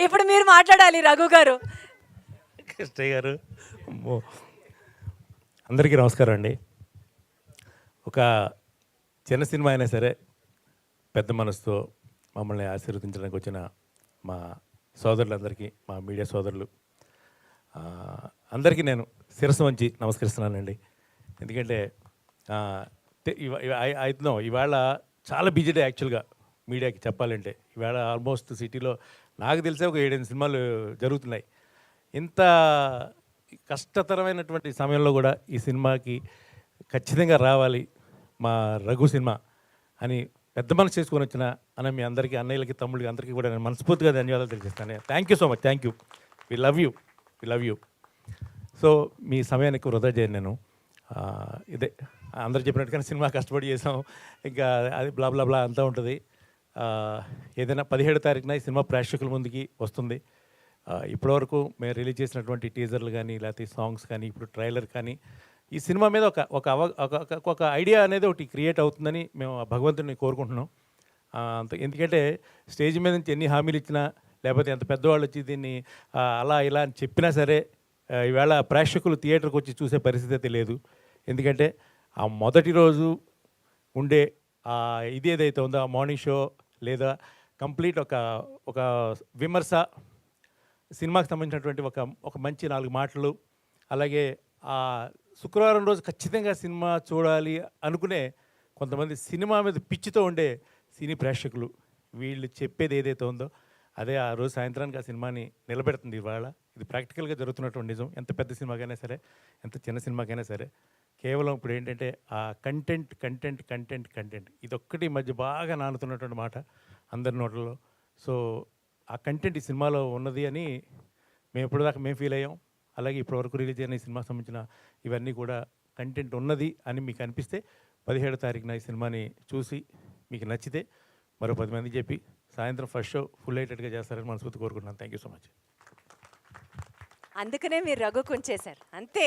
ఇప్పుడు మీరు మాట్లాడాలి రఘు గారు. కృష్ణయ్య గారు, అమ్మో. అందరికీ నమస్కారం అండి. ఒక చిన్న సినిమా అయినా సరే పెద్ద మనసుతో మమ్మల్ని ఆశీర్వదించడానికి వచ్చిన మా సోదరులందరికీ, మా మీడియా సోదరులు అందరికీ నేను శిరస్సు వంచి నమస్కరిస్తున్నానండి. ఎందుకంటే ఇవాళ చాలా బిజీ డే యాక్చువల్గా మీడియాకి చెప్పాలంటే. ఇవాళ ఆల్మోస్ట్ సిటీలో నాకు తెలిసే ఒక 7-8 సినిమాలు జరుగుతున్నాయి. ఇంత కష్టతరమైనటువంటి సమయంలో కూడా ఈ సినిమాకి ఖచ్చితంగా రావాలి మా రఘు సినిమా అని పెద్ద మనసు చేసుకొని వచ్చిన అని మీ అందరికీ, అన్నయ్యలకి, తమ్ముళ్ళకి అందరికీ కూడా నేను మనస్ఫూర్తిగా ధన్యవాదాలు తెలియజేస్తాను. Thank you so much. Thank you. We love you. So మీ సమయానికి వృధా చేయను నేను. ఇదే అందరు చెప్పినట్టుగానే సినిమా కష్టపడి చేసాం, ఇంకా అది బ్లా బ్లా బ్లా అంతా ఉంటుంది. ఏదైనా 17వ తారీఖున ఈ సినిమా ప్రేక్షకుల ముందుకి వస్తుంది. ఇప్పటివరకు మేము రిలీజ్ చేసినటువంటి టీజర్లు కానీ, లేకపోతే సాంగ్స్ కానీ, ఇప్పుడు ట్రైలర్ కానీ, ఈ సినిమా మీద ఒక ఐడియా అనేది ఒకటి క్రియేట్ అవుతుందని మేము భగవంతుని కోరుకుంటున్నాం. ఎందుకంటే స్టేజ్ మీద నుంచి ఎన్ని హామీలు ఇచ్చినా, లేకపోతే ఎంత పెద్దవాళ్ళు వచ్చి దీన్ని అలా ఇలా అని చెప్పినా సరే, ఈవేళ ప్రేక్షకులు థియేటర్కి వచ్చి చూసే పరిస్థితి లేదు. ఎందుకంటే ఆ మొదటి రోజు ఉండే ఇది ఏదైతే ఉందో, ఆ మార్నింగ్ షో లేదా కంప్లీట్ ఒక విమర్శ, సినిమాకి సంబంధించినటువంటి ఒక మంచి 4 మాటలు, అలాగే ఆ శుక్రవారం రోజు ఖచ్చితంగా సినిమా చూడాలి అనుకునే కొంతమంది సినిమా మీద పిచ్చితో ఉండే సినీ ప్రేక్షకులు, వీళ్ళు చెప్పేది ఏదైతే ఉందో అదే ఆ రోజు సాయంత్రానికి ఆ సినిమాని నిలబెడుతుంది. ఇవాళ ఇది ప్రాక్టికల్గా జరుగుతున్నటువంటి నిజం. ఎంత పెద్ద సినిమాకైనా సరే, ఎంత చిన్న సినిమాకైనా సరే, కేవలం ఇప్పుడు ఏంటంటే ఆ కంటెంట్ ఇదొక్కటి మధ్య బాగా నానుతున్నటువంటి మాట అందరి నోట్లలో. సో ఆ కంటెంట్ ఈ సినిమాలో ఉన్నది అని మేము ఇప్పటిదాకా మేము ఫీల్ అయ్యాం. అలాగే ఇప్పటివరకు రిలీజ్ అయిన ఈ సినిమాకి సంబంధించిన ఇవన్నీ కూడా కంటెంట్ ఉన్నది అని మీకు అనిపిస్తే 17వ తారీఖున ఈ సినిమాని చూసి మీకు నచ్చితే మరో 10 మంది చెప్పి సాయంత్రం ఫస్ట్ షో ఫుల్ ఎయిటెడ్గా చేస్తారని మనస్ఫూర్తి కోరుకుంటున్నాను. Thank you so much. అందుకనే మీరు రఘు కుంచేశారు అంతే.